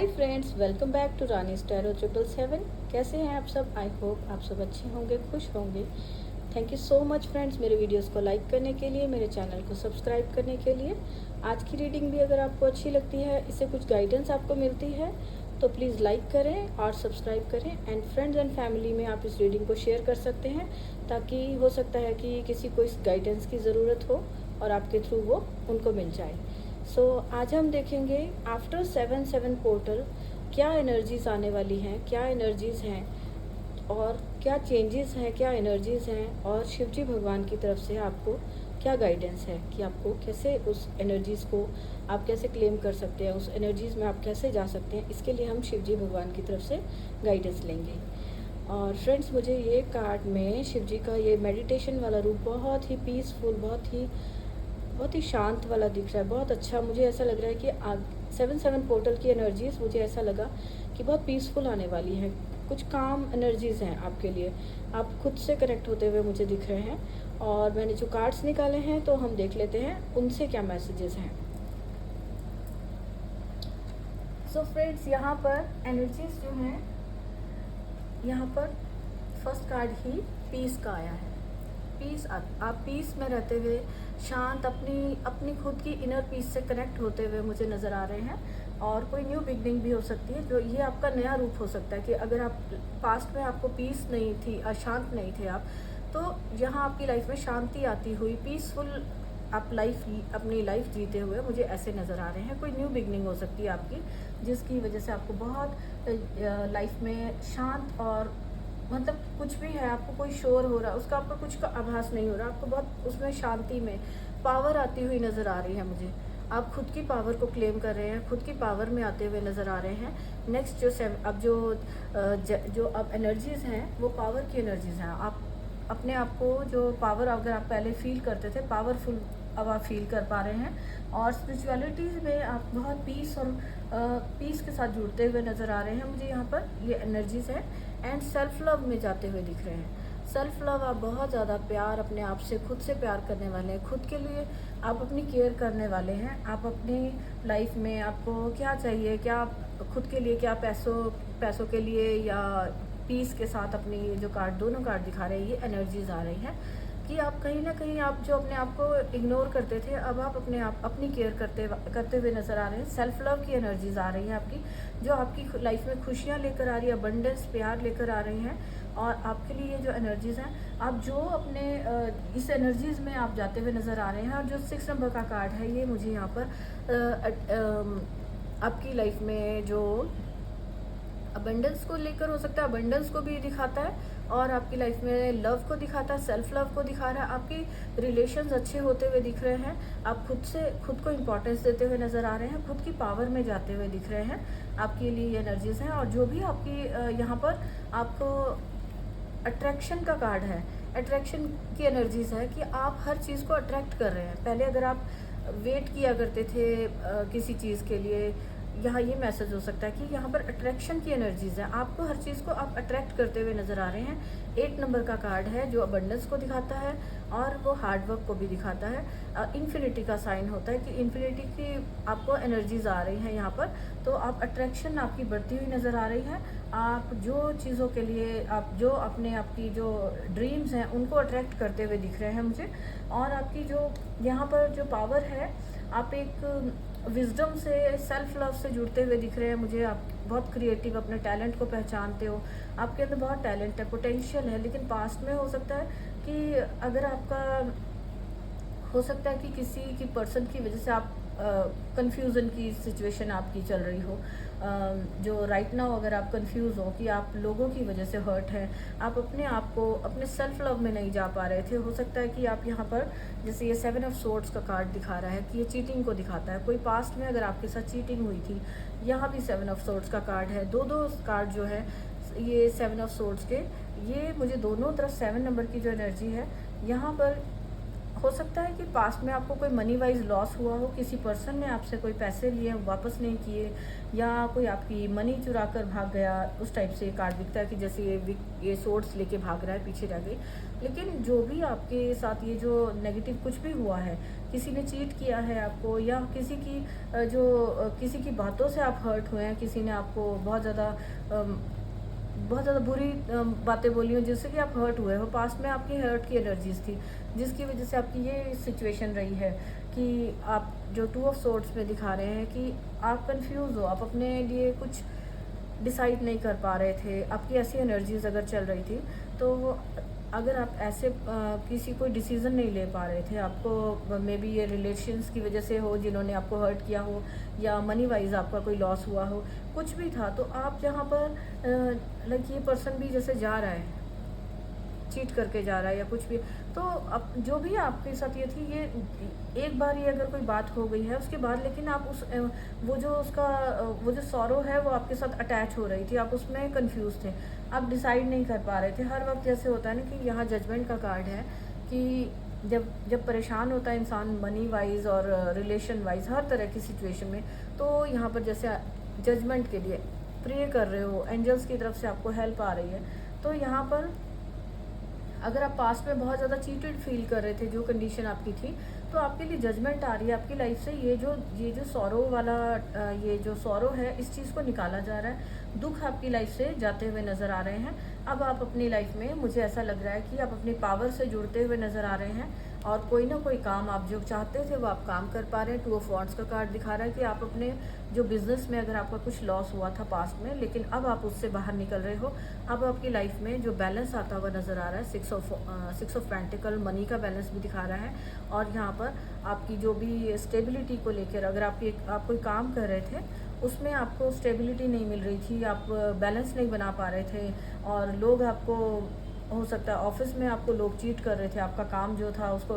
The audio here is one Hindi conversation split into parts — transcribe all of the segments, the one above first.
Hi friends, welcome back to Rani स्टैरो 777। कैसे हैं आप सब? आई होप आप सब अच्छे होंगे, खुश होंगे। Thank you so much friends, मेरे वीडियोस को लाइक करने के लिए, मेरे चैनल को सब्सक्राइब करने के लिए। आज की रीडिंग भी अगर आपको अच्छी लगती है, इससे कुछ गाइडेंस आपको मिलती है, तो प्लीज़ लाइक करें और सब्सक्राइब करें। एंड फ्रेंड्स एंड फैमिली में आप इस रीडिंग को शेयर कर सकते हैं, ताकि हो सकता है कि किसी को इस गाइडेंस की ज़रूरत हो और आपके थ्रू वो उनको मिल जाए। सो आज हम देखेंगे आफ्टर 7/7 पोर्टल क्या एनर्जीज आने वाली हैं, क्या एनर्जीज हैं और क्या चेंजेस हैं, क्या एनर्जीज हैं, और शिवजी भगवान की तरफ से आपको क्या गाइडेंस है कि आपको कैसे उस एनर्जीज़ को आप कैसे क्लेम कर सकते हैं, उस एनर्जीज़ में आप कैसे जा सकते हैं। इसके लिए हम शिवजी भगवान की तरफ से गाइडेंस लेंगे। और फ्रेंड्स, मुझे ये कार्ड में शिवजी का ये मेडिटेशन वाला रूप बहुत ही पीसफुल, बहुत ही शांत वाला दिख रहा है। बहुत अच्छा, मुझे ऐसा लग रहा है कि 7/7 पोर्टल की एनर्जीज़ मुझे ऐसा लगा कि बहुत पीसफुल आने वाली हैं। कुछ काम एनर्जीज़ हैं आपके लिए, आप खुद से कनेक्ट होते हुए मुझे दिख रहे हैं। और मैंने जो कार्ड्स निकाले हैं तो हम देख लेते हैं उनसे क्या मैसेजेस हैं। सो फ्रेंड्स, यहाँ पर एनर्जीज़ जो हैं, यहाँ पर फर्स्ट कार्ड ही पीस का आया है। पीस, आप पीस में रहते हुए शांत अपनी खुद की इनर पीस से कनेक्ट होते हुए मुझे नज़र आ रहे हैं। और कोई न्यू बिगनिंग भी हो सकती है, जो ये आपका नया रूप हो सकता है कि अगर आप पास्ट में आपको पीस नहीं थी, अशांत नहीं थे आप, तो यहाँ आपकी लाइफ में शांति आती हुई पीसफुल आप अपनी लाइफ जीते हुए मुझे ऐसे नज़र आ रहे हैं। कोई न्यू बिगनिंग हो सकती है आपकी, जिसकी वजह से आपको बहुत लाइफ में शांत और मतलब कुछ भी है, आपको कोई शोर हो रहा है उसका आपको कुछ का आभास नहीं हो रहा, आपको बहुत उसमें शांति में पावर आती हुई नज़र आ रही है मुझे। आप खुद की पावर को क्लेम कर रहे हैं, खुद की पावर में आते हुए नज़र आ रहे हैं। नेक्स्ट जो अब एनर्जीज़ हैं वो पावर की एनर्जीज़ हैं। आप अपने आप को जो पावर अगर आप पहले फील करते थे, पावरफुल अब आप फील कर पा रहे हैं। और स्पिरिचुअलिटीज़ में आप बहुत पीस और पीस के साथ जुड़ते हुए नज़र आ रहे हैं मुझे यहाँ पर, ये एनर्जीज़ है। एंड सेल्फ लव में जाते हुए दिख रहे हैं। सेल्फ लव, आप बहुत ज़्यादा प्यार अपने आप से, खुद से प्यार करने वाले हैं, खुद के लिए आप अपनी केयर करने वाले हैं। आप अपनी लाइफ में आपको क्या चाहिए, क्या आप खुद के लिए, क्या पैसों के लिए या पीस के साथ, अपनी ये जो कार्ड, दोनों कार्ड दिखा रहे हैं, ये एनर्जीज आ रही हैं कि आप कहीं ना कहीं आप जो अपने आप को इग्नोर करते थे, अब आप अपनी केयर करते हुए नज़र आ रहे हैं। सेल्फ लव की एनर्जीज आ रही हैं आपकी, जो आपकी लाइफ में खुशियाँ लेकर आ रही है, अबंडेंस, प्यार लेकर आ रही हैं। और आपके लिए जो एनर्जीज़ हैं, आप जो अपने इस एनर्जीज़ में आप जाते हुए नज़र आ रहे हैं। और जो 6 नंबर का कार्ड है, ये मुझे यहाँ पर आपकी लाइफ में जो अबंडेंस को लेकर हो सकता है, अबंडेंस को भी दिखाता है, और आपकी लाइफ में लव को दिखाता है, सेल्फ लव को दिखा रहा है। आपकी रिलेशंस अच्छे होते हुए दिख रहे हैं, आप खुद को इम्पोर्टेंस देते हुए नज़र आ रहे हैं, खुद की पावर में जाते हुए दिख रहे हैं। आपके लिए ये एनर्जीज़ हैं। और जो भी आपकी यहाँ पर आपको अट्रैक्शन का कार्ड है, अट्रैक्शन की एनर्जीज़ है कि आप हर चीज़ को अट्रैक्ट कर रहे हैं। पहले अगर आप वेट किया करते थे किसी चीज़ के लिए, यहाँ ये मैसेज हो सकता है कि यहाँ पर अट्रैक्शन की एनर्जीज़ है, आपको हर चीज़ को आप अट्रैक्ट करते हुए नज़र आ रहे हैं। 8 नंबर का कार्ड है, जो अबंडेंस को दिखाता है और वो हार्ड वर्क को भी दिखाता है। इन्फिनिटी का साइन होता है कि इन्फिनिटी की आपको एनर्जीज़ आ रही हैं यहाँ पर। तो आप अट्रैक्शन आपकी बढ़ती हुई नज़र आ रही है। आप जो चीज़ों के लिए आप जो आपकी जो ड्रीम्स हैं उनको अट्रैक्ट करते हुए दिख रहे हैं मुझे। और आपकी जो यहाँ पर जो पावर है, आप एक विजडम से, सेल्फ लव से जुड़ते हुए दिख रहे हैं मुझे। आप बहुत क्रिएटिव, अपने टैलेंट को पहचानते हो, आपके अंदर बहुत टैलेंट है, पोटेंशियल है। लेकिन पास्ट में हो सकता है कि अगर आपका हो सकता है कि किसी की पर्सन की वजह से आप कंफ्यूजन की सिचुएशन आपकी चल रही हो, जो राइट नाउ अगर आप कंफ्यूज हो कि आप लोगों की वजह से हर्ट हैं, आप अपने आप को अपने सेल्फ लव में नहीं जा पा रहे थे। हो सकता है कि आप यहाँ पर, जैसे ये 7 ऑफ सोर्ड्स का कार्ड दिखा रहा है कि ये चीटिंग को दिखाता है। कोई पास्ट में अगर आपके साथ चीटिंग हुई थी, यहाँ भी 7 ऑफ सोर्ड्स का कार्ड है। दो कार्ड जो है ये 7 ऑफ सोर्ड्स के, ये मुझे दोनों तरफ 7 नंबर की जो एनर्जी है यहाँ पर हो सकता है कि पास्ट में आपको कोई मनी वाइज लॉस हुआ हो, किसी पर्सन ने आपसे कोई पैसे लिए वापस नहीं किए, या कोई आपकी मनी चुरा कर भाग गया, उस टाइप से कार्ड दिखता है कि जैसे ये सोर्स लेके भाग रहा है, पीछे रह गई। लेकिन जो भी आपके साथ ये जो नेगेटिव कुछ भी हुआ है, किसी ने चीट किया है आपको, या किसी की बातों से आप हर्ट हुए हैं, किसी ने आपको बहुत ज़्यादा बुरी बातें बोली हो जिससे कि आप हर्ट हुए हो, पास्ट में आपकी हर्ट की एनर्जीज थी जिसकी वजह से आपकी ये सिचुएशन रही है कि आप जो 2 ऑफ सोर्ड्स में दिखा रहे हैं कि आप कंफ्यूज हो, आप अपने लिए कुछ डिसाइड नहीं कर पा रहे थे, आपकी ऐसी एनर्जीज अगर चल रही थी, तो अगर आप ऐसे किसी कोई डिसीज़न नहीं ले पा रहे थे, आपको मे बी ये रिलेशंस की वजह से हो जिन्होंने आपको हर्ट किया हो, या मनी वाइज आपका कोई लॉस हुआ हो, कुछ भी था, तो आप जहाँ पर लाइक ये पर्सन भी जैसे जा रहा है, चीट करके जा रहा है या कुछ भी, तो अब जो भी आपके साथ ये थी, ये एक बार ये अगर कोई बात हो गई है उसके बाद, लेकिन आप वो जो सॉरो है वो आपके साथ अटैच हो रही थी, आप उसमें कंफ्यूज थे, आप डिसाइड नहीं कर पा रहे थे हर वक्त। जैसे होता है ना कि यहाँ जजमेंट का कार्ड है कि जब परेशान होता है इंसान मनी वाइज और रिलेशन वाइज हर तरह की सिचुएशन में, तो यहाँ पर जैसे जजमेंट के लिए प्रे कर रहे हो, एंजल्स की तरफ से आपको हेल्प आ रही है। तो यहाँ पर अगर आप पास्ट में बहुत ज़्यादा चीटेड फील कर रहे थे, जो कंडीशन आपकी थी, तो आपके लिए जजमेंट आ रही है आपकी लाइफ से, ये जो सॉरो वाला ये जो सॉरो है, इस चीज़ को निकाला जा रहा है, दुख आपकी लाइफ से जाते हुए नज़र आ रहे हैं। अब आप अपनी लाइफ में, मुझे ऐसा लग रहा है कि आप अपनी पावर से जुड़ते हुए नज़र आ रहे हैं, और कोई ना कोई काम आप जो चाहते थे वो आप काम कर पा रहे हैं। 2 ऑफ वॉन्ड्स का कार्ड दिखा रहा है कि आप अपने जो बिज़नेस में अगर आपका कुछ लॉस हुआ था पास्ट में, लेकिन अब आप उससे बाहर निकल रहे हो, अब आपकी लाइफ में जो बैलेंस आता हुआ नज़र आ रहा है, 6 ऑफ पेंटिकल मनी का बैलेंस भी दिखा रहा है। और यहाँ पर आपकी जो भी स्टेबिलिटी को लेकर, अगर आप कोई काम कर रहे थे उसमें आपको स्टेबिलिटी नहीं मिल रही थी, आप बैलेंस नहीं बना पा रहे थे, और लोग आपको, हो सकता है ऑफिस में आपको लोग चीट कर रहे थे, आपका काम जो था उसको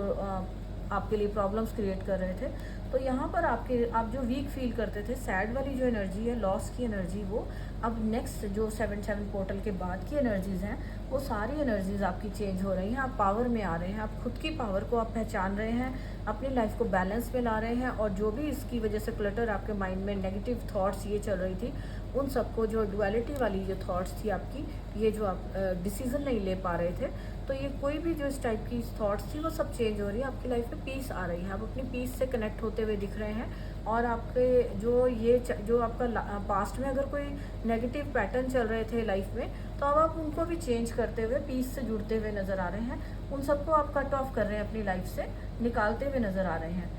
आपके लिए प्रॉब्लम्स क्रिएट कर रहे थे। तो यहाँ पर आप जो वीक फील करते थे, सैड वाली जो एनर्जी है, लॉस की एनर्जी, वो अब नेक्स्ट जो 7/7 पोर्टल के बाद की एनर्जीज़ हैं, वो सारी एनर्जीज़ आपकी चेंज हो रही हैं, आप पावर में आ रहे हैं, आप खुद की पावर को आप पहचान रहे हैं, अपनी लाइफ को बैलेंस में ला रहे हैं, और जो भी इसकी वजह से क्लटर आपके माइंड में नेगेटिव थॉट्स ये चल रही थी, उन सबको, जो डुअलिटी वाली जो थॉट्स थी आपकी, ये जो आप डिसीज़न नहीं ले पा रहे थे, तो ये कोई भी जो इस टाइप की थॉट्स थी वो सब चेंज हो रही है, आपकी लाइफ में पीस आ रही है, आप अपनी पीस से कनेक्ट होते हुए दिख रहे हैं। और आपके जो आपका पास्ट में अगर कोई नेगेटिव पैटर्न चल रहे थे लाइफ में, तो अब आप उनको भी चेंज करते हुए पीस से जुड़ते हुए नज़र आ रहे हैं, उन सबको आप कट ऑफ कर रहे हैं, अपनी लाइफ से निकालते हुए नज़र आ रहे हैं।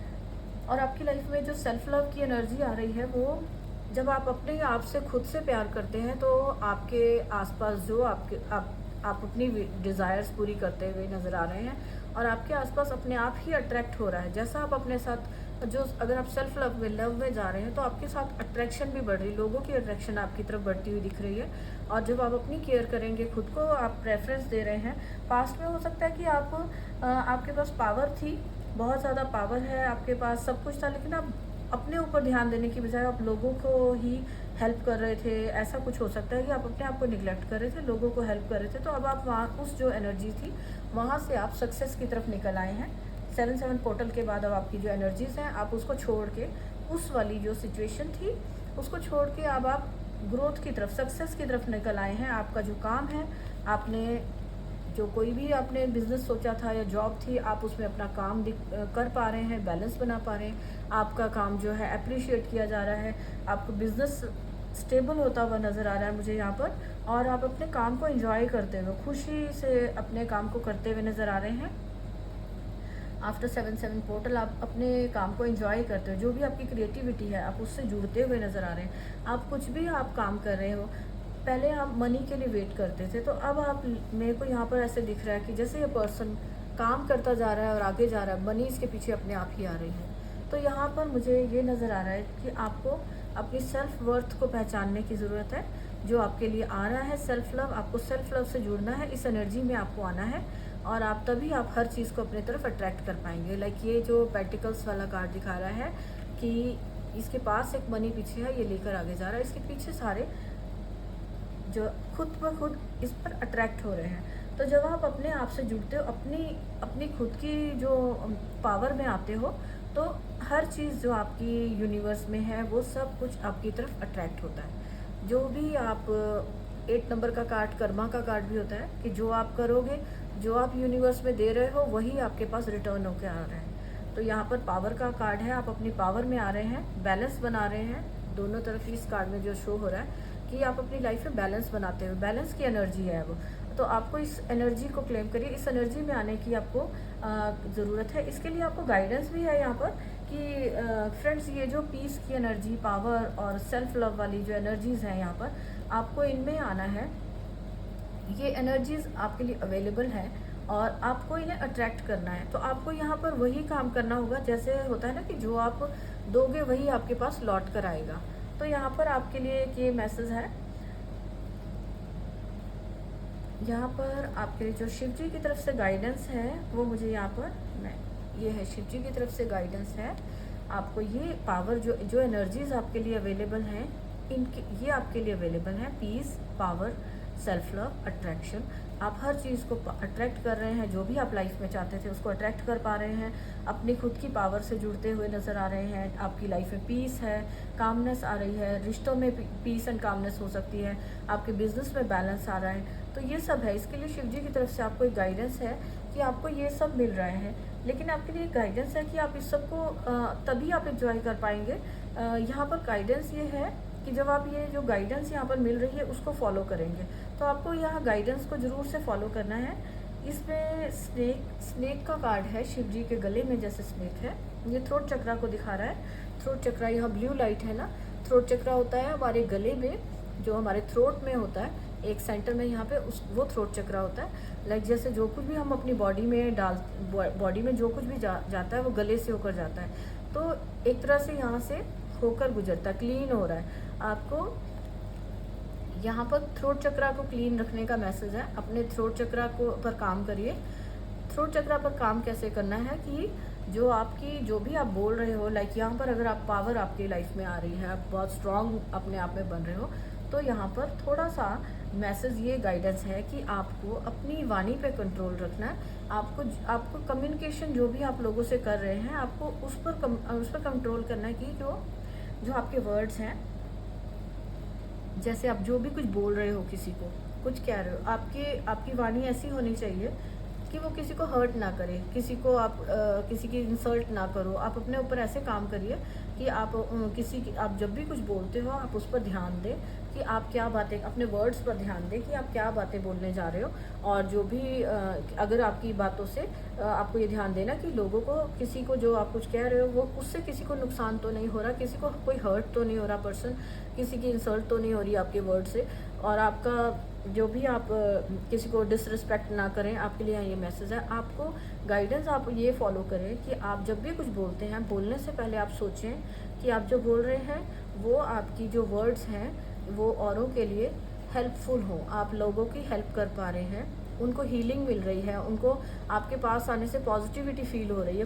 और आपकी लाइफ में जो सेल्फ लव की एनर्जी आ रही है, वो जब आप अपने आप से खुद से प्यार करते हैं, तो आपके आसपास जो आप अपनी डिज़ायर्स पूरी करते हुए नज़र आ रहे हैं, और आपके आसपास अपने आप ही अट्रैक्ट हो रहा है। जैसा आप अपने साथ अगर आप सेल्फ लव में जा रहे हैं, तो आपके साथ अट्रैक्शन भी बढ़ रही है, लोगों की अट्रैक्शन आपकी तरफ बढ़ती हुई दिख रही है। और जब आप अपनी केयर करेंगे, खुद को आप प्रेफरेंस दे रहे हैं, पास्ट में हो सकता है कि आपके पास पावर थी, बहुत ज़्यादा पावर है आपके पास, सब कुछ था, लेकिन आप अपने ऊपर ध्यान देने की बजाय आप लोगों को ही हेल्प कर रहे थे। ऐसा कुछ हो सकता है कि आप अपने आप को निगलेक्ट कर रहे थे, लोगों को हेल्प कर रहे थे। तो अब आप वहाँ, उस जो एनर्जी थी, वहाँ से आप सक्सेस की तरफ निकल आए हैं। 7/7 पोर्टल के बाद अब आपकी जो एनर्जीज़ हैं, आप उसको छोड़ के, उस वाली जो सिचुएशन थी उसको छोड़ के अब आप ग्रोथ की तरफ, सक्सेस की तरफ निकल आए हैं। आपका जो काम है, आपने जो कोई भी आपने बिज़नेस सोचा था या जॉब थी, आप उसमें अपना काम कर पा रहे हैं, बैलेंस बना पा रहे हैं, आपका काम जो है अप्रिशिएट किया जा रहा है, आपको बिज़नेस स्टेबल होता हुआ नज़र आ रहा है मुझे यहाँ पर, और आप अपने काम को एंजॉय करते हुए, खुशी से अपने काम को करते हुए नज़र आ रहे हैं। आफ्टर 7/7 पोर्टल आप अपने काम को एंजॉय करते हो, जो भी आपकी क्रिएटिविटी है आप उससे जुड़ते हुए नज़र आ रहे हैं। आप कुछ भी आप काम कर रहे हो, पहले आप मनी के लिए वेट करते थे, तो अब आप, मेरे को यहाँ पर ऐसे दिख रहा है कि जैसे ये पर्सन काम करता जा रहा है और आगे जा रहा है, मनी इसके पीछे अपने आप ही आ रही है। तो यहाँ पर मुझे ये नज़र आ रहा है कि आपको अपनी सेल्फ वर्थ को पहचानने की ज़रूरत है, जो आपके लिए आ रहा है सेल्फ लव, आपको सेल्फ लव से जुड़ना है, इस एनर्जी में आपको आना है, और आप तभी आप हर चीज़ को अपनी तरफ अट्रैक्ट कर पाएंगे। लाइक ये जो पेंटिकल्स वाला कार्ड दिखा रहा है कि इसके पास एक मनी पीछे है, ये लेकर आगे जा रहा है, इसके पीछे सारे जो खुद ब खुद इस पर अट्रैक्ट हो रहे हैं। तो जब आप अपने आप से जुड़ते हो, अपनी अपनी खुद की जो पावर में आते हो, तो हर चीज़ जो आपकी यूनिवर्स में है वो सब कुछ आपकी तरफ अट्रैक्ट होता है। जो भी आप 8 नंबर का कार्ड कर्मा का कार्ड भी होता है कि जो आप करोगे, जो आप यूनिवर्स में दे रहे हो वही आपके पास रिटर्न होकर आ रहा है। तो यहाँ पर पावर का कार्ड है, आप अपनी पावर में आ रहे हैं, बैलेंस बना रहे हैं। दोनों तरफ इस कार्ड में जो शो हो रहा है कि आप अपनी लाइफ में बैलेंस बनाते हो, बैलेंस की एनर्जी है वो। तो आपको इस एनर्जी को क्लेम करिए, इस एनर्जी में आने की आपको ज़रूरत है। इसके लिए आपको गाइडेंस भी है यहाँ पर कि फ्रेंड्स, ये जो पीस की एनर्जी, पावर और सेल्फ लव वाली जो एनर्जीज़ हैं यहाँ पर, आपको इनमें आना है। ये एनर्जीज़ आपके लिए अवेलेबल है और आपको इन्हें अट्रैक्ट करना है। तो आपको यहाँ पर वही काम करना होगा, जैसे होता है ना कि जो आप दोगे वही आपके पास लौट कर आएगा। तो यहाँ पर आपके लिए एक ये मैसेज है, यहाँ पर आपके लिए जो शिव जी की तरफ से गाइडेंस है वो मुझे यहाँ पर ये है, शिव जी की तरफ से गाइडेंस है। आपको ये पावर जो एनर्जीज आपके लिए अवेलेबल हैं, इनके ये आपके लिए अवेलेबल हैं। Peace, power, self love, attraction. आप हर चीज़ को अट्रैक्ट कर रहे हैं, जो भी आप लाइफ में चाहते थे उसको अट्रैक्ट कर पा रहे हैं। अपनी खुद की पावर से जुड़ते हुए नज़र आ रहे हैं। आपकी लाइफ में पीस है, कामनेस आ रही है, रिश्तों में पीस एंड कामनेस हो सकती है, आपके बिजनेस में बैलेंस आ रहा है। तो ये सब है, इसके लिए शिव जी की तरफ से आपको एक गाइडेंस है कि आपको ये सब मिल रहे हैं। लेकिन आपके लिए गाइडेंस है कि आप इस सब को तभी आप इंजॉय कर पाएंगे। यहाँ पर गाइडेंस ये है कि जब आप ये जो गाइडेंस यहाँ पर मिल रही है उसको फॉलो करेंगे, तो आपको यहाँ गाइडेंस को ज़रूर से फॉलो करना है। इसमें स्नेक का कार्ड है, शिव जी के गले में जैसे स्नेक है, ये थ्रोट चक्रा को दिखा रहा है। थ्रोट चक्रा, यहाँ ब्लू लाइट है ना, थ्रोट चक्रा होता है हमारे गले में, जो हमारे थ्रोट में होता है, एक सेंटर में यहाँ पे वो थ्रोट चक्रा होता है। लाइक जैसे जो कुछ भी हम अपनी बॉडी में बॉडी में जो कुछ भी जाता है वो गले से होकर जाता है। तो एक तरह से यहाँ से होकर गुजरता है, क्लीन हो रहा है। आपको यहाँ पर थ्रोट चक्रा को क्लीन रखने का मैसेज है। अपने थ्रोट चक्रा को पर काम करिए। थ्रोट चक्रा पर काम कैसे करना है कि जो भी आप बोल रहे हो, लाइक यहाँ पर अगर आप पावर आपकी लाइफ में आ रही है, आप बहुत स्ट्रांग अपने आप में बन रहे हो, तो यहाँ पर थोड़ा सा मैसेज ये गाइडेंस है कि आपको अपनी वाणी पे कंट्रोल रखना है। आपको कम्युनिकेशन जो भी आप लोगों से कर रहे हैं, आपको उस पर कंट्रोल करना है कि जो आपके वर्ड्स हैं, जैसे आप जो भी कुछ बोल रहे हो, किसी को कुछ कह रहे हो, आपकी वाणी ऐसी होनी चाहिए कि वो किसी को हर्ट ना करे, किसी की इंसल्ट ना करो। आप अपने ऊपर ऐसे काम करिए कि आप जब भी कुछ बोलते हो आप उस पर ध्यान दें कि आप क्या बातें, अपने वर्ड्स पर ध्यान दें कि आप क्या बातें बोलने जा रहे हो। और जो भी अगर आपकी बातों से आपको ये ध्यान देना कि लोगों को, किसी को जो आप कुछ कह रहे हो वो उससे किसी को नुकसान तो नहीं हो रहा, किसी को कोई हर्ट तो नहीं हो रहा, पर्सन किसी की इंसल्ट तो नहीं हो रही आपके वर्ड से। और आपका जो भी आप किसी को डिसरिस्पेक्ट ना करें। आपके लिए ये मैसेज है। आपको गाइडेंस आप ये फॉलो करें कि आप जब भी कुछ बोलते हैं, बोलने से पहले आप सोचें कि आप जो बोल रहे हैं वो आपकी जो वर्ड्स हैं वो औरों के लिए हेल्पफुल हो, आप लोगों की हेल्प कर पा रहे हैं, उनको हीलिंग मिल रही है, उनको आपके पास आने से पॉजिटिविटी फील हो रही है,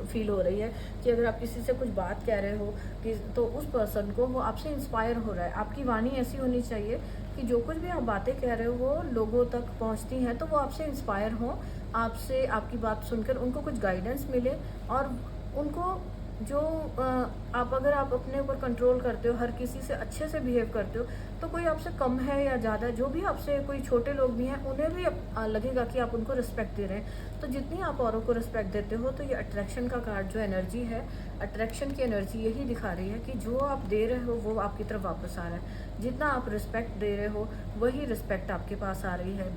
फील हो रही है कि अगर आप किसी से कुछ बात कह रहे हो कि तो उस पर्सन को वो आपसे इंस्पायर हो रहा है। आपकी वाणी ऐसी होनी चाहिए कि जो कुछ भी आप बातें कह रहे हो वो लोगों तक पहुंचती हैं, तो वो आपसे इंस्पायर हो, आपसे आपकी बात सुनकर उनको कुछ गाइडेंस मिले। और उनको जो अगर आप अपने ऊपर कंट्रोल करते हो, हर किसी से अच्छे से बिहेव करते हो, तो कोई आपसे कम है या ज़्यादा, जो भी आपसे कोई छोटे लोग भी हैं उन्हें भी लगेगा कि आप उनको रिस्पेक्ट दे रहे हैं। तो जितनी आप औरों को रिस्पेक्ट देते हो, तो ये अट्रैक्शन का कार्ड जो एनर्जी है, अट्रैक्शन की एनर्जी यही दिखा रही है कि जो आप दे रहे हो वो आपकी तरफ वापस आ रहा है। जितना आप रिस्पेक्ट दे रहे हो वही रिस्पेक्ट आपके पास आ रही है।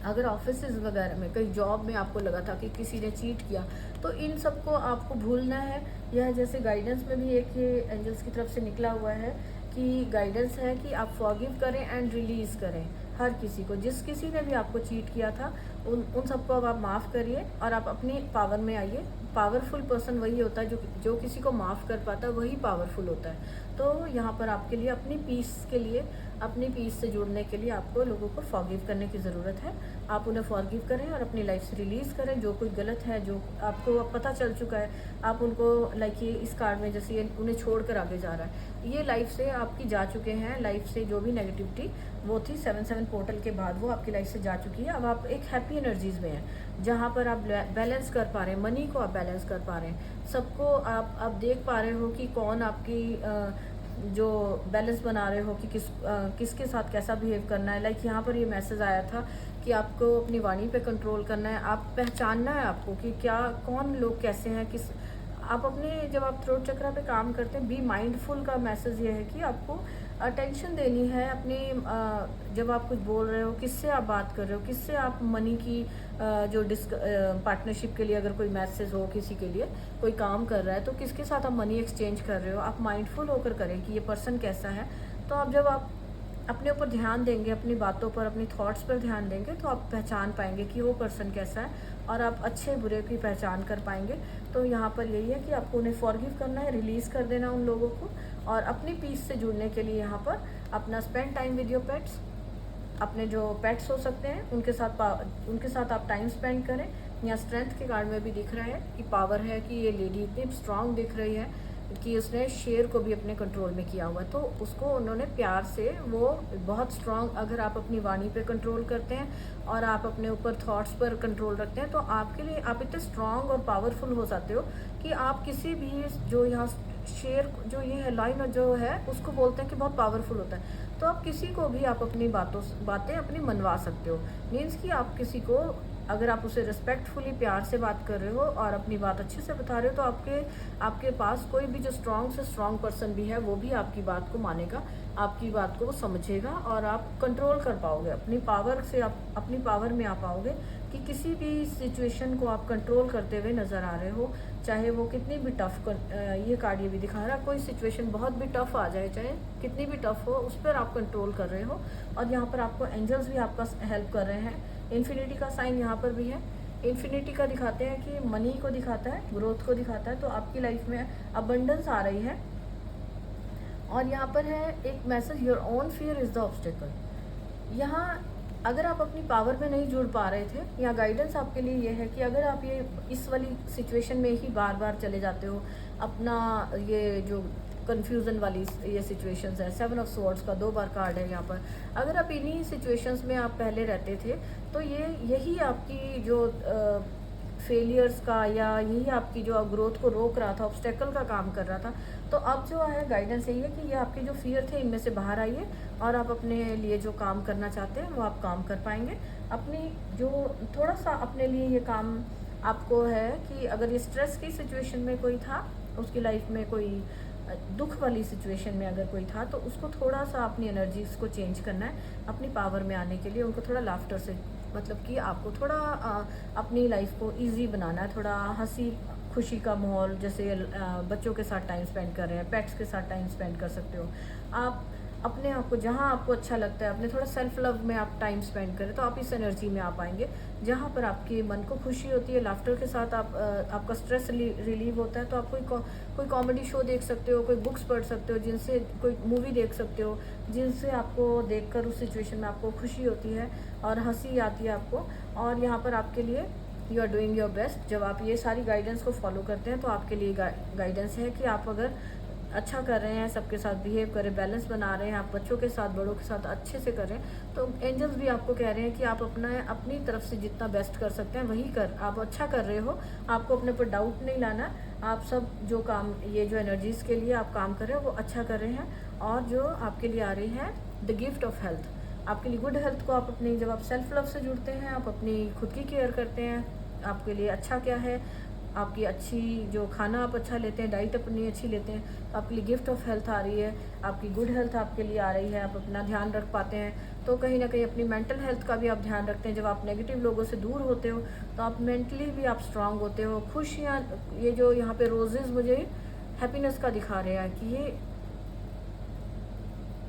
अगर ऑफिसेज वगैरह में, कई जॉब में आपको लगा था कि किसी ने चीट किया, तो इन सबको आपको भूलना है। यह जैसे गाइडेंस में भी एक ये एंजल्स की तरफ से निकला हुआ है कि गाइडेंस है कि आप फॉरगिव करें एंड रिलीज़ करें हर किसी को। जिस किसी ने भी आपको चीट किया था उन सबको अब आप माफ़ करिए और आप अपनी पावर में आइए। पावरफुल पर्सन वही होता है जो किसी को माफ़ कर पाता है, वही पावरफुल होता है। तो यहाँ पर आपके लिए अपनी पीस के लिए, अपनी पीस से जुड़ने के लिए आपको लोगों को फॉरगिव करने की ज़रूरत है। आप उन्हें फॉरगिव करें और अपनी लाइफ से रिलीज़ करें। जो कोई गलत है, जो आपको अब पता चल चुका है, आप उनको लाइक ये इस कार्ड में जैसे ये उन्हें छोड़कर आगे जा रहा है, ये लाइफ से आपकी जा चुके हैं। लाइफ से जो भी नेगेटिविटी वो थी 7-7 पोर्टल के बाद वो आपकी लाइफ से जा चुकी है। अब आप एक हैप्पी एनर्जीज़ में हैं, जहाँ पर आप बैलेंस कर पा रहे हैं, मनी को आप बैलेंस कर पा रहे हैं, सबको आप देख पा रहे हो कि कौन आपकी जो बैलेंस बना रहे हो कि किसके साथ कैसा बिहेव करना है। लाइक यहाँ पर ये मैसेज आया था कि आपको अपनी वाणी पे कंट्रोल करना है। आप पहचानना है आपको कि क्या कौन लोग कैसे हैं, किस आप अपने जब आप थ्रोट चक्रा पे काम करते हैं, बी माइंडफुल का मैसेज ये है कि आपको अटेंशन देनी है अपनी जब आप कुछ बोल रहे हो, किससे आप बात कर रहे हो, किससे आप मनी की जो पार्टनरशिप के लिए अगर कोई मैसेज हो, किसी के लिए कोई काम कर रहा है तो किसके साथ आप मनी एक्सचेंज कर रहे हो, आप माइंडफुल होकर करें कि ये पर्सन कैसा है। तो आप जब आप अपने ऊपर ध्यान देंगे, अपनी बातों पर, अपनी थॉट्स पर ध्यान देंगे, तो आप पहचान पाएंगे कि वो पर्सन कैसा है और आप अच्छे बुरे की पहचान कर पाएंगे। तो यहाँ पर यही है कि आपको उन्हें फॉरगिव करना है, रिलीज़ कर देना उन लोगों को और अपनी पीस से जुड़ने के लिए यहाँ पर अपना spend time with your pets. अपने जो पेट्स हो सकते हैं उनके साथ आप टाइम स्पेंड करें। यहाँ स्ट्रेंथ के कार्ड में भी दिख रहा है कि पावर है, कि ये लेडी इतनी स्ट्रांग दिख रही है कि उसने शेर को भी अपने कंट्रोल में किया हुआ है। तो उसको उन्होंने प्यार से, वो बहुत स्ट्रांग, अगर आप अपनी वाणी पे कंट्रोल करते हैं और आप अपने ऊपर थॉट्स पर कंट्रोल रखते हैं तो आपके लिए आप इतने स्ट्रांग और पावरफुल हो जाते हो कि आप किसी भी जो यहाँ शेर जो ये है लाइन जो है उसको बोलते हैं कि बहुत पावरफुल होता है। तो आप किसी को भी आप अपनी बातें अपनी मनवा सकते हो। मीन्स कि आप किसी को अगर आप उसे रिस्पेक्टफुली प्यार से बात कर रहे हो और अपनी बात अच्छे से बता रहे हो तो आपके पास कोई भी जो स्ट्रांग से स्ट्रांग पर्सन भी है वो भी आपकी बात को मानेगा, आपकी बात को समझेगा और आप कंट्रोल कर पाओगे अपनी पावर से। आप अपनी पावर में आ पाओगे कि किसी भी सिचुएशन को आप कंट्रोल करते हुए नज़र आ रहे हो, चाहे वो कितनी भी टफ ये कार्ड ये भी दिखा रहा है, कोई सिचुएशन बहुत भी टफ आ जाए, चाहे कितनी भी टफ हो, उस पर आप कंट्रोल कर रहे हो। और यहाँ पर आपको एंजल्स भी आपका हेल्प कर रहे हैं। इन्फिनिटी का साइन यहाँ पर भी है। इन्फिनिटी का दिखाते हैं कि मनी को दिखाता है, ग्रोथ को दिखाता है, तो आपकी लाइफ में अबंडेंस आ रही है। और यहाँ पर है एक message, your own fear is the obstacle. यहाँ अगर आप अपनी पावर में नहीं जुड़ पा रहे थे, या गाइडेंस आपके लिए ये है कि अगर आप ये इस वाली सिचुएशन में ही बार बार चले जाते हो, अपना ये जो कन्फ्यूज़न वाली ये सिचुएशंस है, 7 ऑफ स्वॉर्ड्स का 2 बार कार्ड है यहाँ पर, अगर आप इन्हीं सिचुएशंस में आप पहले रहते थे तो यही आपकी जो फेलियर्स का, या यही आपकी जो ग्रोथ को रोक रहा था, ऑब्स्टेकल का काम कर रहा था। तो अब जो है गाइडेंस यही है कि ये आपके जो फियर थे इनमें से बाहर आइए और आप अपने लिए जो काम करना चाहते हैं वो आप काम कर पाएंगे। अपनी जो थोड़ा सा अपने लिए ये काम आपको है कि अगर ये स्ट्रेस की सिचुएशन में कोई था, उसकी लाइफ में कोई दुख वाली सिचुएशन में अगर कोई था, तो उसको थोड़ा सा अपनी एनर्जीज को चेंज करना है अपनी पावर में आने के लिए। उनको थोड़ा लाफ्टर से, मतलब कि आपको थोड़ा अपनी लाइफ को इजी बनाना है, थोड़ा हंसी खुशी का माहौल, जैसे बच्चों के साथ टाइम स्पेंड कर रहे हैं, पेट्स के साथ टाइम स्पेंड कर सकते हो आप। अपने आप को जहाँ आपको अच्छा लगता है, अपने थोड़ा सेल्फ लव में आप टाइम स्पेंड करें तो आप इस एनर्जी में आ पाएंगे जहाँ पर आपके मन को खुशी होती है। लाफ्टर के साथ आपका स्ट्रेस रिलीव होता है। तो आप कोई कॉमेडी शो देख सकते हो, कोई बुक्स पढ़ सकते हो, जिनसे कोई मूवी देख सकते हो जिनसे आपको देखकर उस सिचुएशन में आपको खुशी होती है और हंसी आती है आपको। और यहाँ पर आपके लिए you are doing your best. जब आप ये सारी गाइडेंस को फॉलो करते हैं तो आपके लिए गाइडेंस है कि आप अगर अच्छा कर रहे हैं, सबके साथ बिहेव करें, बैलेंस बना रहे हैं, आप बच्चों के साथ बड़ों के साथ अच्छे से करें, तो एंजल्स भी आपको कह रहे हैं कि आप अपनी तरफ से जितना बेस्ट कर सकते हैं वही आप अच्छा कर रहे हो। आपको अपने ऊपर डाउट नहीं लाना। आप सब जो काम, ये जो एनर्जीज़ के लिए आप काम कर रहे हो वो अच्छा कर रहे हैं। और जो आपके लिए आ रही है द गिफ्ट ऑफ हेल्थ, आपके लिए गुड हेल्थ को आप अपनी, जब आप सेल्फ लव से जुड़ते हैं, आप अपनी खुद की केयर करते हैं, आपके लिए अच्छा क्या है, आपकी अच्छी जो खाना आप अच्छा लेते हैं, डाइट अपनी अच्छी लेते हैं, तो आपके लिए गिफ्ट ऑफ हेल्थ आ रही है, आपकी गुड हेल्थ आपके लिए आ रही है, आप अपना ध्यान रख पाते हैं। तो कहीं ना कहीं अपनी मेंटल हेल्थ का भी आप ध्यान रखते हैं। जब आप नेगेटिव लोगों से दूर होते हो तो आप मेंटली भी आप स्ट्रांग होते हो। खुशियाँ, ये जो यहाँ पे रोजेज़ मुझे हैप्पीनेस का दिखा रहे हैं कि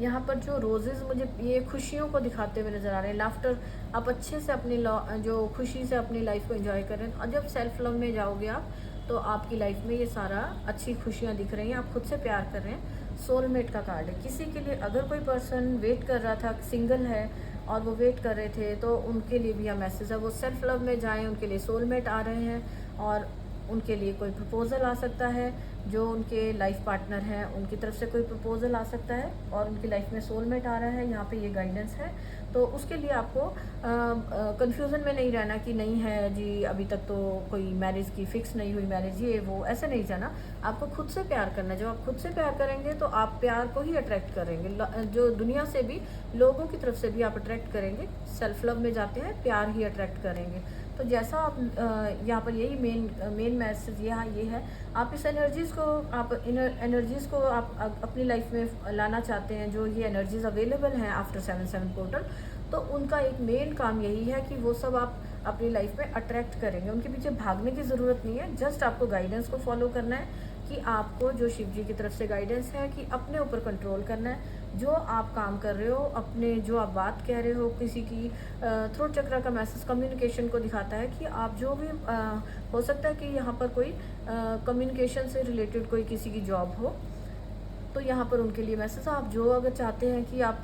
यहाँ पर जो रोजेज़ मुझे ये खुशियों को दिखाते हुए नज़र आ रहे हैं, लाफ्टर। आप अच्छे से अपनी जो खुशी से अपनी लाइफ को एंजॉय करें। और जब सेल्फ लव में जाओगे आप, तो आपकी लाइफ में ये सारा अच्छी खुशियाँ दिख रही हैं, आप खुद से प्यार कर रहे हैं। सोलमेट का कार्ड है किसी के लिए। अगर कोई पर्सन वेट कर रहा था, सिंगल है और वो वेट कर रहे थे, तो उनके लिए भी यह मैसेज है, वो सेल्फ लव में जाएं, उनके लिए सोलमेट आ रहे हैं और उनके लिए कोई प्रपोज़ल आ सकता है। जो उनके लाइफ पार्टनर हैं उनकी तरफ से कोई प्रपोज़ल आ सकता है और उनकी लाइफ में सोलमेट आ रहा है। यहाँ पे ये गाइडेंस है। तो उसके लिए आपको कंफ्यूजन में नहीं रहना कि नहीं है जी, अभी तक तो कोई मैरिज की फिक्स नहीं हुई मैरिज, ये वो ऐसे नहीं जाना। आपको खुद से प्यार करना है। जब आप खुद से प्यार करेंगे तो आप प्यार को ही अट्रैक्ट करेंगे। जो दुनिया से भी, लोगों की तरफ से भी आप अट्रैक्ट करेंगे। सेल्फ लव में जाते हैं, प्यार ही अट्रैक्ट करेंगे। तो जैसा आप यहाँ पर यही मेन मैसेज यहाँ ये है, आप इस एनर्जीज़ को, आप इन एनर्जीज़ को आप अपनी लाइफ में लाना चाहते हैं। जो ये एनर्जीज़ अवेलेबल हैं आफ्टर 7/7 पोर्टल, तो उनका एक मेन काम यही है कि वो सब आप अपनी लाइफ में अट्रैक्ट करेंगे। उनके पीछे भागने की ज़रूरत नहीं है, जस्ट आपको गाइडेंस को फॉलो करना है कि आपको जो शिव जी की तरफ से गाइडेंस है कि अपने ऊपर कंट्रोल करना है। जो आप काम कर रहे हो, अपने जो आप बात कह रहे हो, किसी की थ्रोट चक्र का मैसेज कम्युनिकेशन को दिखाता है कि आप जो भी हो सकता है कि यहाँ पर कोई कम्युनिकेशन से रिलेटेड कोई किसी की जॉब हो, तो यहाँ पर उनके लिए मैसेज, आप जो अगर चाहते हैं कि आप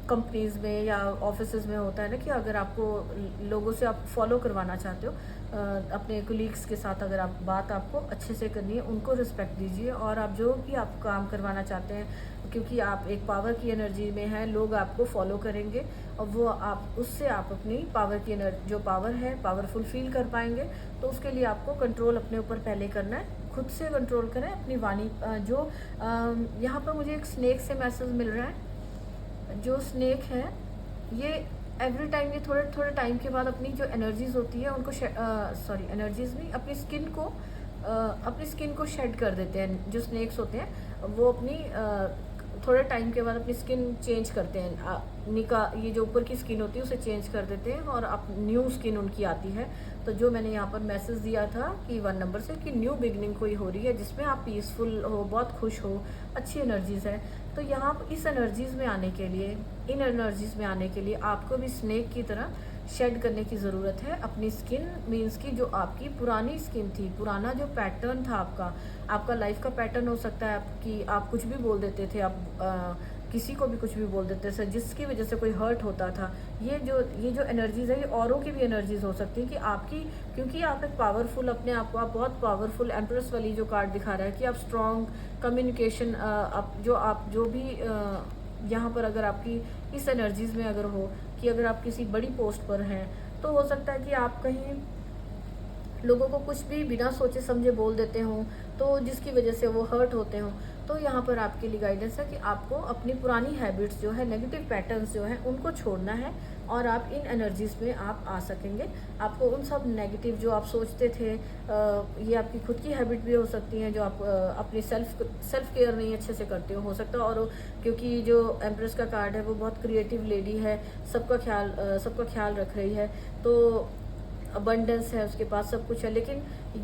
कंपनीज़ में या ऑफिसेज़ में होता है ना कि अगर आपको लोगों से आप फॉलो करवाना चाहते हो, अपने कोलीग्स के साथ अगर आप बात आपको अच्छे से करनी है, उनको रिस्पेक्ट दीजिए। और आप जो भी आप काम करवाना चाहते हैं, क्योंकि आप एक पावर की एनर्जी में हैं, लोग आपको फॉलो करेंगे और वो आप उससे आप अपनी पावर की एनर्जी, जो पावर है, पावरफुल फील कर पाएंगे। तो उसके लिए आपको कंट्रोल अपने ऊपर पहले करना है, खुद से कंट्रोल करें अपनी वाणी। जो यहाँ पर मुझे एक स्नेक से मैसेज मिल रहा है। जो स्नेक है ये एवरी टाइम, ये थोड़े थोड़े टाइम के बाद अपनी जो एनर्जीज होती है उनको एनर्जीज नहीं, अपनी स्किन को शेड कर देते हैं। जो स्नेक्स होते हैं वो अपनी थोड़े टाइम के बाद अपनी स्किन चेंज करते हैं। ये जो ऊपर की स्किन होती है उसे चेंज कर देते हैं और अब न्यू स्किन उनकी आती है। तो जो मैंने यहाँ पर मैसेज दिया था कि 1 नंबर से कि न्यू बिगनिंग कोई हो रही है, जिसमें आप पीसफुल हो, बहुत खुश हो, अच्छी एनर्जीज है। तो यहाँ इस एनर्जीज में आने के लिए, इन एनर्जीज में आने के लिए आपको भी स्नेक की तरह शेड करने की ज़रूरत है अपनी स्किन। मीन्स की जो आपकी पुरानी स्किन थी, पुराना जो पैटर्न था आपका लाइफ का पैटर्न हो सकता है आपकी, आप कुछ भी बोल देते थे, आप किसी को भी कुछ भी बोल देते थे जिसकी वजह से कोई हर्ट होता था। ये जो एनर्जीज़ है, ये औरों की भी एनर्जीज़ हो सकती है कि आपकी, क्योंकि आप एक पावरफुल, अपने आप को आप बहुत पावरफुल, एम्प्रेस वाली जो कार्ड दिखा रहा है कि आप स्ट्रॉन्ग कम्युनिकेशन, आप जो भी यहाँ पर अगर आपकी इस एनर्जीज़ में अगर हो कि अगर आप किसी बड़ी पोस्ट पर हैं, तो हो सकता है कि आप कहीं लोगों को कुछ भी बिना सोचे समझे बोल देते हों, तो जिसकी वजह से वो हर्ट होते हों। तो यहाँ पर आपके लिए गाइडेंस है कि आपको अपनी पुरानी हैबिट्स जो है, नेगेटिव पैटर्न्स जो हैं, उनको छोड़ना है और आप इन एनर्जीज़ में आप आ सकेंगे। आपको उन सब नेगेटिव जो आप सोचते थे, ये आपकी खुद की हैबिट भी हो सकती हैं जो आप अपनी सेल्फ केयर नहीं अच्छे से करते हो सकता है। और क्योंकि जो एम्प्रेस का कार्ड है वो बहुत क्रिएटिव लेडी है, सबका ख्याल रख रही है, तो अबंडेंस है, उसके पास सब कुछ है। लेकिन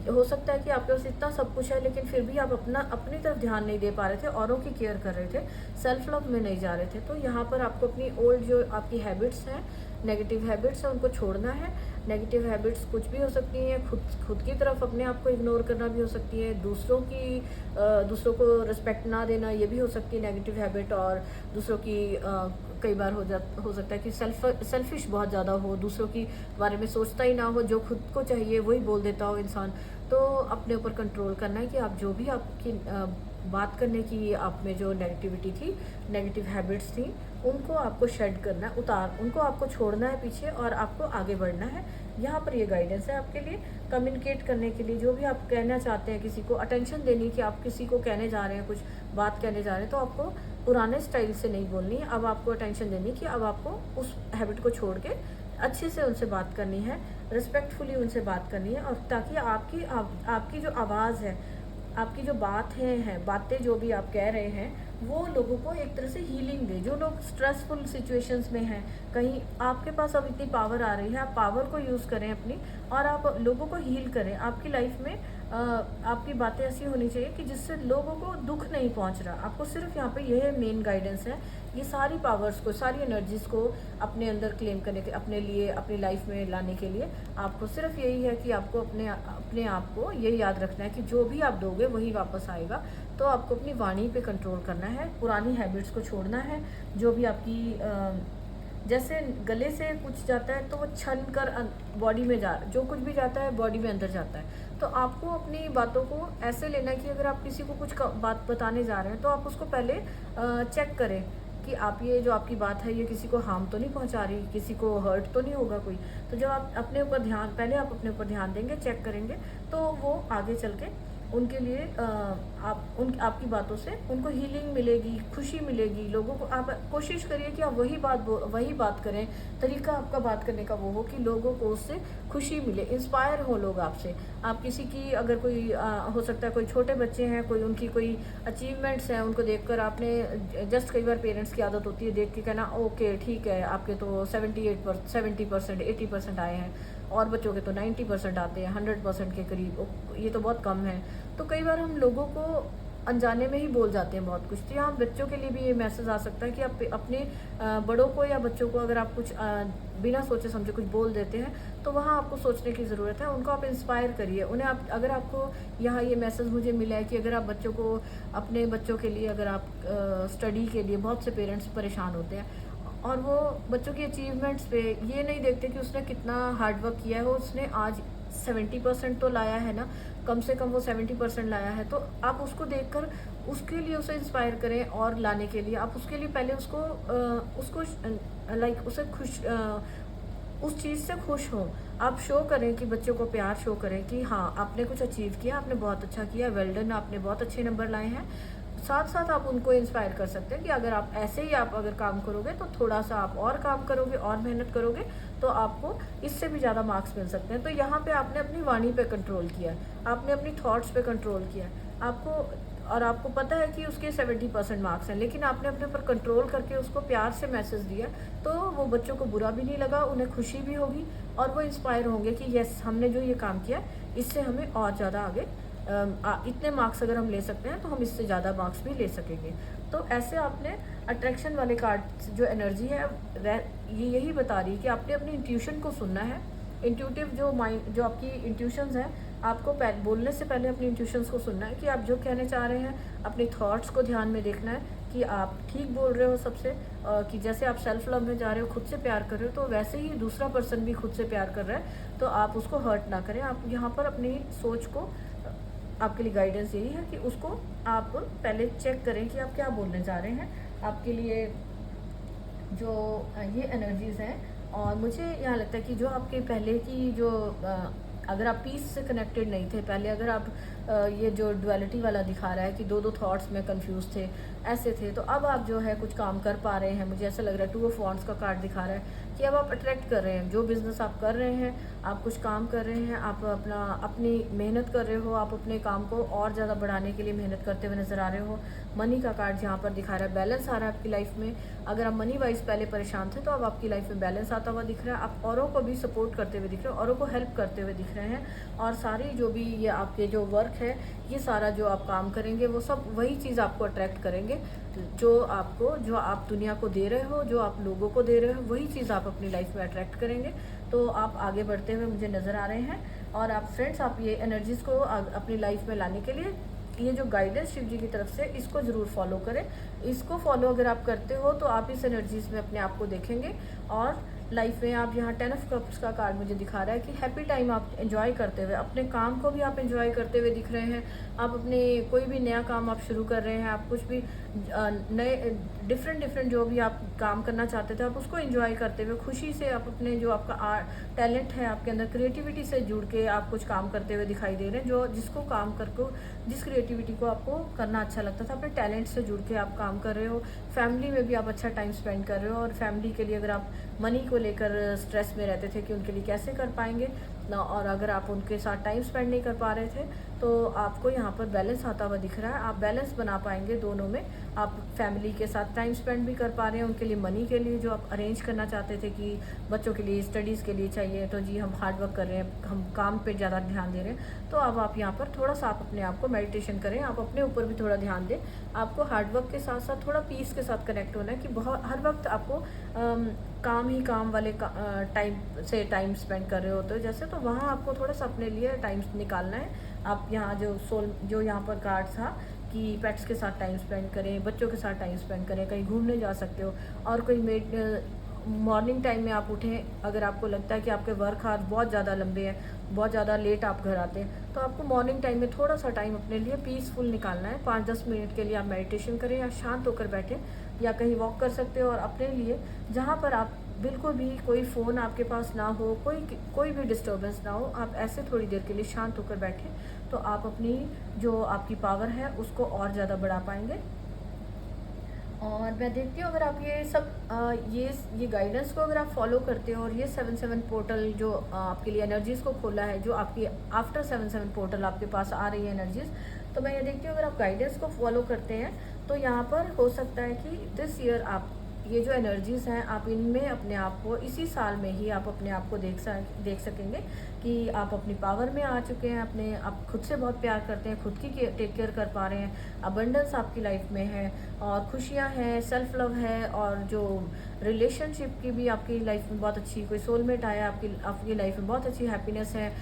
हो सकता है कि आपके पास इतना सब कुछ है लेकिन फिर भी आप अपनी तरफ ध्यान नहीं दे पा रहे थे, औरों की केयर कर रहे थे, सेल्फ लव में नहीं जा रहे थे। तो यहाँ पर आपको अपनी ओल्ड जो आपकी हैबिट्स हैं, नेगेटिव हैबिट्स हैं, उनको छोड़ना है। नेगेटिव हैबिट्स कुछ भी हो सकती हैं, खुद की तरफ अपने आप को इग्नोर करना भी हो सकती है, दूसरों को रिस्पेक्ट ना देना, ये भी हो सकती है नेगेटिव हैबिट। और दूसरों की कई बार हो सकता है कि सेल्फिश बहुत ज़्यादा हो, दूसरों की बारे में सोचता ही ना हो, जो खुद को चाहिए वही बोल देता हो इंसान। तो अपने ऊपर कंट्रोल करना है कि आप जो भी आपकी बात करने की आप में जो नेगेटिविटी थी, नेगेटिव हैबिट्स थी, उनको आपको शेड करना है, उनको आपको छोड़ना है पीछे और आपको आगे बढ़ना है। यहाँ पर ये गाइडेंस है आपके लिए कम्युनिकेट करने के लिए। जो भी आप कहना चाहते हैं, किसी को अटेंशन देनी, कि आप किसी को कहने जा रहे हैं, कुछ बात कहने जा रहे हैं, तो आपको पुराने स्टाइल से नहीं बोलनी है। अब आपको अटेंशन देनी कि अब आपको उस हैबिट को छोड़ के अच्छे से उनसे बात करनी है, रिस्पेक्टफुली उनसे बात करनी है। और ताकि आपकी जो आवाज़ है, आपकी जो बातें जो भी आप कह रहे हैं, वो लोगों को एक तरह से हीलिंग दे। जो लोग स्ट्रेसफुल सिचुएशंस में हैं, कहीं आपके पास अब इतनी पावर आ रही है, आप पावर को यूज़ करें अपनी, और आप लोगों को हील करें। आपकी लाइफ में आपकी बातें ऐसी होनी चाहिए कि जिससे लोगों को दुख नहीं पहुंच रहा। आपको सिर्फ यहाँ पे यह मेन गाइडेंस है, ये सारी पावर्स को, सारी एनर्जीज को अपने अंदर क्लेम करने के, अपने लिए, अपनी लाइफ में लाने के लिए आपको सिर्फ यही है कि आपको अपने आप को यही याद रखना है कि जो भी आप दोगे वही वापस आएगा। तो आपको अपनी वाणी पे कंट्रोल करना है, पुरानी हैबिट्स को छोड़ना है। जो भी आपकी जैसे गले से कुछ जाता है तो वो छन कर बॉडी में जो कुछ भी जाता है बॉडी में अंदर जाता है। तो आपको अपनी बातों को ऐसे लेना है कि अगर आप किसी को कुछ बात बताने जा रहे हैं तो आप उसको पहले चेक करें कि आप ये जो आपकी बात है ये किसी को हार्म तो नहीं पहुंचा रही, किसी को हर्ट तो नहीं होगा कोई। तो जब आप अपने ऊपर ध्यान, पहले आप अपने ऊपर ध्यान देंगे, चेक करेंगे, तो वो आगे चल के उनके लिए आपकी बातों से उनको हीलिंग मिलेगी, खुशी मिलेगी। लोगों को आप कोशिश करिए कि आप वही बात करें, तरीका आपका बात करने का वो हो कि लोगों को उससे खुशी मिले, इंस्पायर हो लोग आपसे। आप किसी की अगर कोई हो सकता है कोई छोटे बच्चे हैं, कोई उनकी कोई अचीवमेंट्स हैं, उनको देखकर आपने जस्ट, कई बार पेरेंट्स की आदत होती है देख के कहना ओके ठीक है आपके तो 70% 80% आए हैं और बच्चों के तो 90% आते हैं, 100% के करीब, ये तो बहुत कम है। तो कई बार हम लोगों को अनजाने में ही बोल जाते हैं बहुत कुछ। तो यहाँ बच्चों के लिए भी ये मैसेज आ सकता है कि आप अपने बड़ों को या बच्चों को अगर आप कुछ बिना सोचे समझे कुछ बोल देते हैं तो वहाँ आपको सोचने की ज़रूरत है। उनको आप इंस्पायर करिए, उन्हें आप, अगर आपको यहाँ ये मैसेज मुझे मिला है कि अगर आप बच्चों को, अपने बच्चों के लिए, अगर आप स्टडी के लिए, बहुत से पेरेंट्स परेशान होते हैं और वो बच्चों की अचीवमेंट्स पे ये नहीं देखते कि उसने कितना हार्ड वर्क किया है। वो उसने आज 70% तो लाया है ना, कम से कम वो 70% लाया है। तो आप उसको देखकर उसके लिए उसे इंस्पायर करें और लाने के लिए आप उसके लिए पहले उसको लाइक उसे उस चीज़ से खुश हों। आप शो करें कि बच्चों को प्यार शो करें कि हाँ आपने कुछ अचीव किया, आपने बहुत अच्छा किया, वेल डन, आपने बहुत अच्छे नंबर लाए हैं। साथ साथ आप उनको इंस्पायर कर सकते हैं कि अगर आप ऐसे ही आप अगर काम करोगे तो थोड़ा सा आप और काम करोगे और मेहनत करोगे तो आपको इससे भी ज़्यादा मार्क्स मिल सकते हैं। तो यहाँ पे आपने अपनी वाणी पे कंट्रोल किया है, आपने अपनी थॉट्स पे कंट्रोल किया है, आपको पता है कि उसके 70% मार्क्स हैं, लेकिन आपने अपने ऊपर कंट्रोल करके उसको प्यार से मैसेज दिया। तो वो बच्चों को बुरा भी नहीं लगा, उन्हें खुशी भी होगी और वो इंस्पायर होंगे कि यस हमने जो ये काम किया इससे हमें और ज़्यादा आगे इतने मार्क्स अगर हम ले सकते हैं तो हम इससे ज़्यादा मार्क्स भी ले सकेंगे। तो ऐसे आपने अट्रैक्शन वाले कार्ड जो एनर्जी है ये यही बता रही है कि आपने अपनी इंट्यूशन को सुनना है। इंट्यूटिव जो माइंड, जो आपकी इंट्यूशंस हैं, आपको बोलने से पहले अपनी इंट्यूशंस को सुनना है कि आप जो कहने चाह रहे हैं। अपनी थॉट्स को ध्यान में देखना है कि आप ठीक बोल रहे हो सबसे, कि जैसे आप सेल्फ लव में जा रहे हो, खुद से प्यार कर रहे हो, तो वैसे ही दूसरा पर्सन भी खुद से प्यार कर रहा है। तो आप उसको हर्ट ना करें। आप यहाँ पर अपनी सोच को, आपके लिए गाइडेंस यही है कि उसको आप पहले चेक करें कि आप क्या बोलने जा रहे हैं। आपके लिए जो ये एनर्जीज़ हैं, और मुझे यहाँ लगता है कि जो आपके पहले की जो अगर आप पीस से कनेक्टेड नहीं थे पहले, अगर आप ये जो डुअलिटी वाला दिखा रहा है कि दो थॉट्स में कंफ्यूज थे, ऐसे थे, तो अब आप जो है कुछ काम कर पा रहे हैं। मुझे ऐसा लग रहा है 2 ऑफ वॉन्ड्स का कार्ड दिखा रहा है कि अब आप अट्रैक्ट कर रहे हैं। जो बिज़नेस आप कर रहे हैं, आप कुछ काम कर रहे हैं, आप अपनी मेहनत कर रहे हो, आप अपने काम को और ज़्यादा बढ़ाने के लिए मेहनत करते हुए नज़र आ रहे हो। मनी का कार्ड यहाँ पर दिखा रहा है, बैलेंस आ रहा है आपकी लाइफ में। अगर आप मनी वाइज पहले परेशान थे तो अब आपकी लाइफ में बैलेंस आता हुआ दिख रहा है। आप औरों को भी सपोर्ट करते हुए दिख रहे हो, औरों को हेल्प करते हुए दिख रहे हैं। और सारी जो भी ये आपके जो वर्क है, ये सारा जो आप काम करेंगे वो सब वही चीज़ आपको अट्रैक्ट करेंगे जो आप दुनिया को दे रहे हो, जो आप लोगों को दे रहे हो, वही चीज़ आप अपनी लाइफ में अट्रैक्ट करेंगे। तो आप आगे बढ़ते हुए मुझे नज़र आ रहे हैं। और आप फ्रेंड्स, आप ये एनर्जीज़ को अपनी लाइफ में लाने के लिए ये जो गाइडेंस शिव जी की तरफ से, इसको ज़रूर फॉलो करें। इसको फॉलो अगर आप करते हो तो आप इस एनर्जीज़ में अपने आप को देखेंगे। और लाइफ में आप यहाँ 10 ऑफ कप्स का कार्ड मुझे दिखा रहा है कि हैप्पी टाइम आप एंजॉय करते हुए, अपने काम को भी आप एंजॉय करते हुए दिख रहे हैं। आप अपने कोई भी नया काम आप शुरू कर रहे हैं, आप कुछ भी नए डिफरेंट जो भी आप काम करना चाहते थे, आप उसको एंजॉय करते हुए खुशी से, आप अपने जो आपका टैलेंट है आपके अंदर, क्रिएटिविटी से जुड़ के आप कुछ काम करते हुए दिखाई दे रहे हैं। जिस क्रिएटिविटी को आपको करना अच्छा लगता था, अपने टैलेंट से जुड़ के आप काम कर रहे हो। फैमिली में भी आप अच्छा टाइम स्पेंड कर रहे हो। और फैमिली के लिए अगर आप मनी को लेकर स्ट्रेस में रहते थे कि उनके लिए कैसे कर पाएंगे, ना, और अगर आप उनके साथ टाइम स्पेंड नहीं कर पा रहे थे तो आपको यहाँ पर बैलेंस आता हुआ दिख रहा है। आप बैलेंस बना पाएंगे दोनों में। आप फैमिली के साथ टाइम स्पेंड भी कर पा रहे हैं, उनके लिए मनी के लिए जो आप अरेंज करना चाहते थे कि बच्चों के लिए स्टडीज़ के लिए चाहिए, तो जी हम हार्ड वर्क कर रहे हैं, हम काम पे ज़्यादा ध्यान दे रहे हैं, तो अब आप यहाँ पर थोड़ा सा आप अपने आप को मेडिटेशन करें, आप अपने ऊपर भी थोड़ा ध्यान दें। आपको हार्ड वर्क के साथ साथ थोड़ा पीस के साथ कनेक्ट होना है कि बहुत हर वक्त आपको काम ही काम वाले टाइम से टाइम स्पेंड कर रहे होते हो जैसे, तो वहाँ आपको थोड़ा सा अपने लिए टाइम निकालना है। आप यहाँ जो यहाँ पर कार्ड था कि पेट्स के साथ टाइम स्पेंड करें, बच्चों के साथ टाइम स्पेंड करें, कहीं घूमने जा सकते हो, और कोई मॉर्निंग टाइम में आप उठें। अगर आपको लगता है कि आपके वर्क आवर्स बहुत ज़्यादा लंबे हैं, बहुत ज़्यादा लेट आप घर आते हैं, तो आपको मॉर्निंग टाइम में थोड़ा सा टाइम अपने लिए पीसफुल निकालना है। 5-10 मिनट के लिए आप मेडिटेशन करें या शांत होकर बैठें, या कहीं वॉक कर सकते हो। और अपने लिए जहाँ पर आप बिल्कुल भी कोई फ़ोन आपके पास ना हो, कोई भी डिस्टर्बेंस ना हो, आप ऐसे थोड़ी देर के लिए शांत होकर बैठें, तो आप अपनी जो आपकी पावर है उसको और ज़्यादा बढ़ा पाएंगे। और मैं देखती हूँ अगर आप ये सब ये गाइडेंस को अगर आप फॉलो करते हो, और ये 7-7 पोर्टल जो आपके लिए एनर्जीज़ को खोला है, जो आपकी आफ्टर 7-7 पोर्टल आपके पास आ रही है एनर्जीज़, तो मैं ये देखती हूँ अगर आप गाइडेंस को फॉलो करते हैं तो यहाँ पर हो सकता है कि दिस ईयर आप ये जो एनर्जीज़ हैं आप इनमें अपने आप को इसी साल में ही आप अपने आप को देख सकेंगे कि आप अपनी पावर में आ चुके हैं, अपने आप खुद से बहुत प्यार करते हैं, खुद की टेक केयर कर पा रहे हैं, अबंडेंस आपकी लाइफ में है, और खुशियां हैं, सेल्फ लव है, और जो रिलेशनशिप की भी आपकी लाइफ में बहुत अच्छी, कोई सोलमेट आया आपकी लाइफ में, बहुत अच्छी हैप्पीनेस है,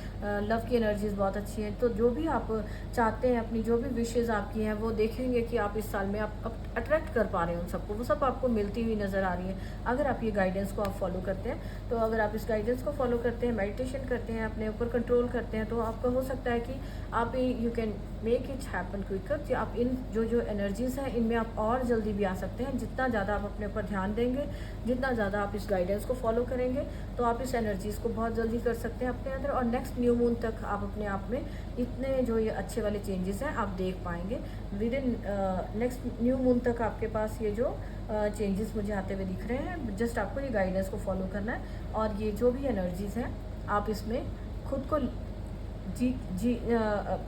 लव की एनर्जीज बहुत अच्छी हैं। तो जो भी आप चाहते हैं, अपनी जो भी विशेज़ आपकी हैं, वो देखेंगे कि आप इस साल में आप अट्रैक्ट कर पा रहे हैं उन सबको, वो सब आपको मिलती हुई नज़र आ रही है अगर आप ये गाइडेंस को आप फॉलो करते हैं। तो अगर आप इस गाइडेंस को फॉलो करते हैं, मेडिटेशन करते हैं, अपने ऊपर कंट्रोल करते हैं, तो आपका हो सकता है कि आप you can make it happen quicker, कि आप इन जो एनर्जीज़ हैं इनमें आप और जल्दी भी आ सकते हैं। जितना ज़्यादा आप अपने ऊपर ध्यान देंगे, जितना ज़्यादा आप इस गाइडेंस को फॉलो करेंगे, तो आप इस एनर्जीज़ को बहुत जल्दी कर सकते हैं अपने अंदर, और नेक्स्ट न्यू मून तक आप अपने आप में इतने जो ये अच्छे वाले चेंजेस हैं आप देख पाएंगे। With in next new moon तक आपके पास ये जो चेंजेस मुझे आते हुए दिख रहे हैं। जस्ट आपको ये गाइडेंस को फॉलो करना है, और ये जो भी एनर्जीज़ हैं आप इसमें खुद को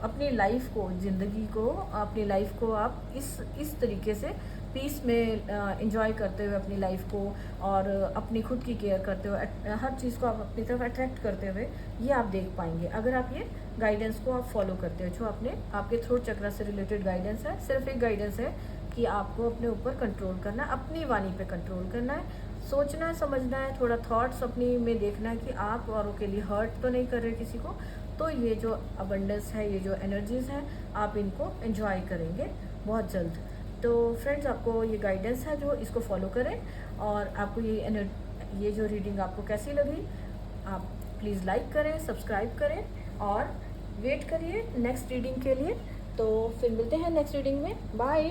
अपनी लाइफ को, ज़िंदगी को, अपनी लाइफ को आप इस तरीके से पीस में एंजॉय करते हुए अपनी लाइफ को, और अपनी खुद की केयर करते हुए हर चीज़ को आप अपनी तरफ अट्रैक्ट करते हुए ये आप देख पाएंगे अगर आप ये गाइडेंस को आप फॉलो करते हो। जो आपके थ्रोट चक्र से रिलेटेड गाइडेंस है, सिर्फ एक गाइडेंस है कि आपको अपने ऊपर कंट्रोल करना है, अपनी वाणी पे कंट्रोल करना है, सोचना है, समझना है, थोड़ा थॉट्स अपनी में देखना है कि आप औरों के लिए हर्ट तो नहीं कर रहे किसी को। तो ये जो अबंडेंस है, ये जो एनर्जीज़ हैं, आप इनको एंजॉय करेंगे बहुत जल्द। तो फ्रेंड्स, आपको ये गाइडेंस है जो इसको फॉलो करें, और आपको ये जो रीडिंग आपको कैसी लगी, आप प्लीज़ लाइक करें, सब्सक्राइब करें, और वेट करिए नेक्स्ट रीडिंग के लिए। तो फिर मिलते हैं नेक्स्ट रीडिंग में। बाय।